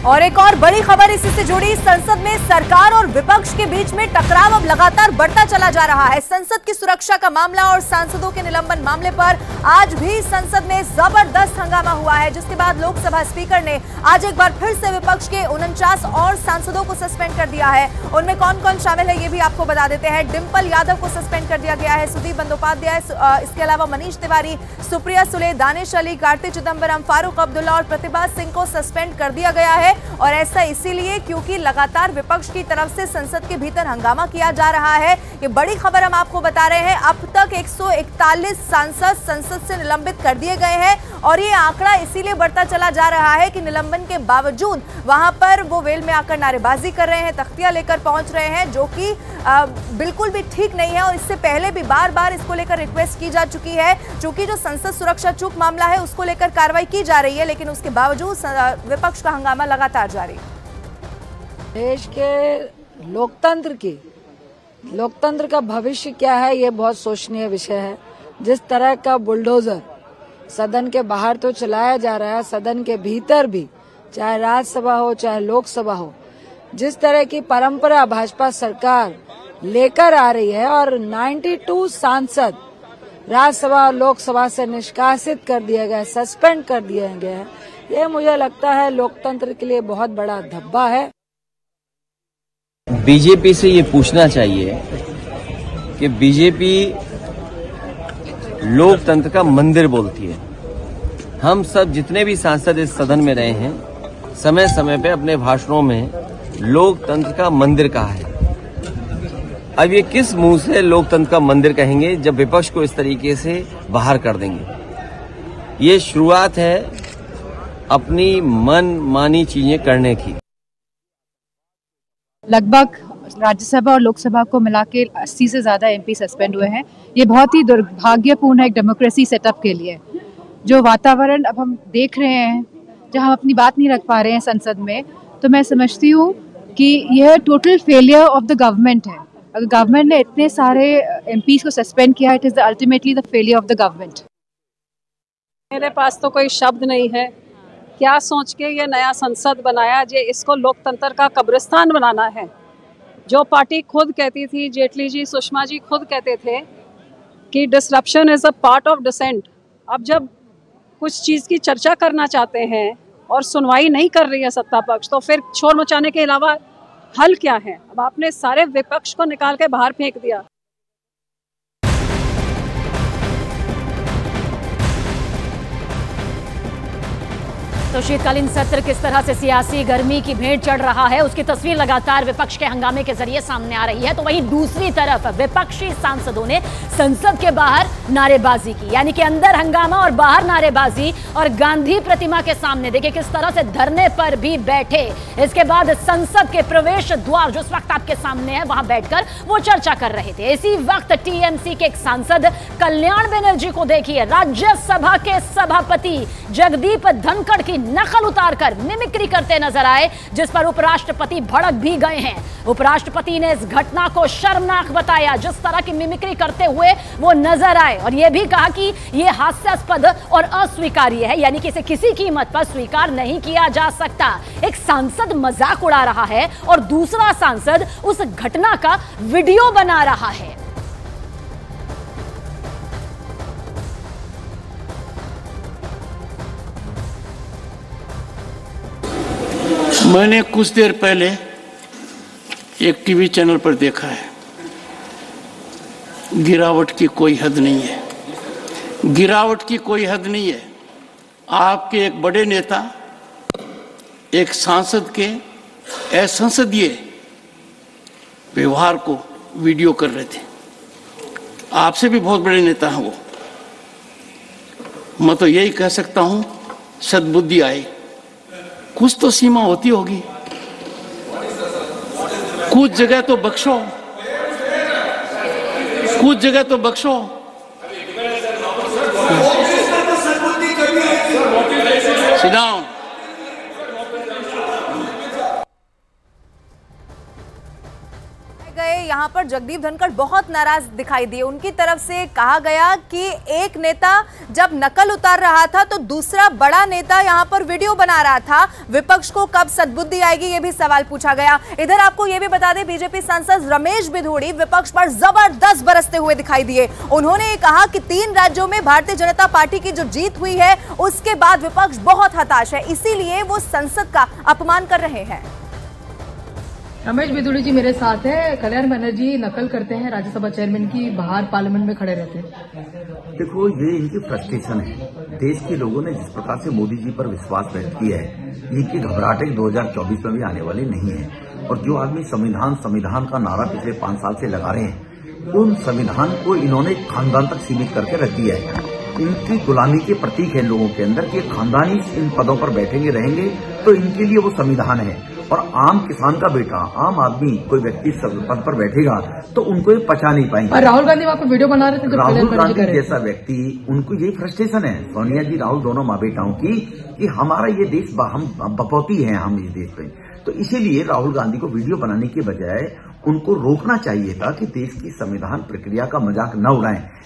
और एक और बड़ी खबर इसी से जुड़ी, संसद में सरकार और विपक्ष के बीच में टकराव अब लगातार बढ़ता चला जा रहा है। संसद की सुरक्षा का मामला और सांसदों के निलंबन मामले पर आज भी संसद में जबरदस्त हंगामा हुआ है, जिसके बाद लोकसभा स्पीकर ने आज एक बार फिर से विपक्ष के 49 और सांसदों को सस्पेंड कर दिया है। उनमें कौन कौन शामिल है ये भी आपको बता देते हैं। डिंपल यादव को सस्पेंड कर दिया गया है, सुदीप बंदोपाध्याय, इसके अलावा मनीष तिवारी, सुप्रिया सुले, दानिश अली, कार्ति चिदंबरम, फारूक अब्दुल्ला और प्रतिभा सिंह को सस्पेंड कर दिया गया है। और ऐसा इसीलिए क्योंकि लगातार विपक्ष की तरफ से संसद के भीतर हंगामा किया जा रहा है। ये बड़ी खबर हम आपको बता रहे हैं। अब तक 141 सांसद संसद से निलंबित कर दिए गए हैं और ये आंकड़ा इसीलिए बढ़ता चला जा रहा है कि निलंबन के बावजूद वहां पर वो वेल में आकर नारेबाजी कर रहे हैं, तख्तियां लेकर पहुंच रहे हैं, जो कि बिल्कुल भी ठीक नहीं है। और इससे पहले भी बार बार इसको लेकर रिक्वेस्ट की जा चुकी है, चूंकि जो संसद सुरक्षा चूक मामला है उसको लेकर कार्रवाई की जा रही है, लेकिन उसके बावजूद विपक्ष का हंगामा लगातार जारी। देश के लोकतंत्र का भविष्य क्या है, ये बहुत सोचनीय विषय है। जिस तरह का बुलडोजर सदन के बाहर तो चलाया जा रहा है, सदन के भीतर भी, चाहे राज्यसभा हो चाहे लोकसभा हो, जिस तरह की परंपरा भाजपा सरकार लेकर आ रही है और 92 सांसद राज्यसभा और लोकसभा से निष्कासित कर दिए गए, सस्पेंड कर दिए गए हैं, ये मुझे लगता है लोकतंत्र के लिए बहुत बड़ा धब्बा है। बीजेपी से ये पूछना चाहिए कि बीजेपी लोकतंत्र का मंदिर बोलती है। हम सब जितने भी सांसद इस सदन में रहे हैं, समय समय पे अपने भाषणों में लोकतंत्र का मंदिर कहा है। अब ये किस मुंह से लोकतंत्र का मंदिर कहेंगे जब विपक्ष को इस तरीके से बाहर कर देंगे। ये शुरुआत है अपनी मन मानी चीजें करने की। लगभग राज्यसभा और लोकसभा को मिला के 80 से ज़्यादा एमपी सस्पेंड हुए हैं। ये बहुत ही दुर्भाग्यपूर्ण है एक डेमोक्रेसी सेटअप के लिए। जो वातावरण अब हम देख रहे हैं, जहां हम अपनी बात नहीं रख पा रहे हैं संसद में, तो मैं समझती हूँ कि यह total failure of the government है। अगर गवर्नमेंट ने इतने सारे एमपीज को सस्पेंड किया, it is ultimately the failure of the government. मेरे पास तो कोई शब्द नहीं है। क्या सोच के ये नया संसद बनाया, जे इसको लोकतंत्र का कब्रिस्तान बनाना है। जो पार्टी खुद कहती थी, जेटली जी, सुषमा जी खुद कहते थे कि disruption is a part of dissent. अब जब कुछ चीज़ की चर्चा करना चाहते हैं और सुनवाई नहीं कर रही है सत्ता पक्ष, तो फिर शोर मचाने के अलावा हल क्या है। अब आपने सारे विपक्ष को निकाल के बाहर फेंक दिया। तो शीतकालीन सत्र किस तरह से सियासी गर्मी की भेंट चढ़ रहा है, उसकी तस्वीर लगातार विपक्ष के हंगामे के जरिए सामने आ रही है। तो वहीं दूसरी तरफ विपक्षी सांसदों ने संसद के बाहर नारेबाजी की, यानी कि अंदर हंगामा और बाहर नारेबाजी। और गांधी प्रतिमा के सामने देखिए किस तरह से धरने पर भी बैठे। इसके बाद संसद के प्रवेश द्वार जो इस वक्त आपके सामने है, वहां बैठकर वो चर्चा कर रहे थे। इसी वक्त टीएमसी के एक सांसद कल्याण बनर्जी को देखिए, राज्यसभा के सभापति जगदीप धनखड़ की नकल उतारकर मिमिक्री करते नजर आए, जिस पर उपराष्ट्रपति भड़क भी गए हैं। उपराष्ट्रपति ने इस घटना को शर्मनाक बताया, जिस तरह की मिमिक्री करते हुए वो नजर आए, और यह भी कहा कि यह हास्यास्पद और अस्वीकार्य है, यानी कि इसे किसी कीमत पर स्वीकार नहीं किया जा सकता। एक सांसद मजाक उड़ा रहा है और दूसरा सांसद उस घटना का वीडियो बना रहा है। मैंने कुछ देर पहले एक टीवी चैनल पर देखा है, गिरावट की कोई हद नहीं है, गिरावट की कोई हद नहीं है। आपके एक बड़े नेता एक सांसद के असंसदीय व्यवहार को वीडियो कर रहे थे। आपसे भी बहुत बड़े नेता हैं वो। मैं तो यही कह सकता हूं, सद्बुद्धि आए। कुछ तो सीमा होती होगी, कुछ जगह तो बख्शो, कुछ जगह तो बख्शो। Sit down. गए यहाँ पर जगदीप धनखड़ बहुत नाराज दिखाई दिए। उनकी तरफ से कहा गया कि एक नेता जब नकल उतार रहा था तो दूसरा बड़ा नेता यहाँ पर वीडियो बना रहा था। विपक्ष को कब सद्बुद्धि आएगी, ये भी सवाल पूछा गया। इधर आपको ये भी बता दें, बीजेपी सांसद रमेश बिधूड़ी विपक्ष पर जबरदस्त बरसते हुए दिखाई दिए। उन्होंने ये कहा कि 3 राज्यों में भारतीय जनता पार्टी की जो जीत हुई है उसके बाद विपक्ष बहुत हताश है, इसीलिए वो संसद का अपमान कर रहे हैं। रमेश बिधूड़ी जी मेरे साथ है। कल्याण बनर्जी नकल करते हैं राज्यसभा चेयरमैन की, बाहर पार्लियामेंट में खड़े रहते हैं। देखो, ये इनकी फ्रस्ट्रेशन है। देश के लोगों ने जिस प्रकार से मोदी जी पर विश्वास व्यक्त किया है, इनकी घबराहटें 2024 में भी आने वाली नहीं है। और जो आदमी संविधान का नारा पिछले 5 साल से लगा रहे हैं, उन संविधान को इन्होंने खानदान तक सीमित करके रख दिया है। इनकी गुलामी के प्रतीक है लोगों के अंदर कि खानदानी इन पदों पर बैठेंगे रहेंगे, तो इनके लिए वो संविधान है। और आम किसान का बेटा, आम आदमी, कोई व्यक्ति पद पर बैठेगा तो उनको ये पचा नहीं पाएंगे। राहुल गांधी वहाँ पे वीडियो बना रहे थे, राहुल गांधी जैसा व्यक्ति, उनको यही फ्रस्ट्रेशन है, सोनिया जी राहुल दोनों माँ बेटाओं की, कि हमारा ये देश, हम बपौती हैं हम इस देश पे। तो इसीलिए राहुल गांधी को वीडियो बनाने के बजाय उनको रोकना चाहिए था कि देश की संविधान प्रक्रिया का मजाक न उड़ाएं।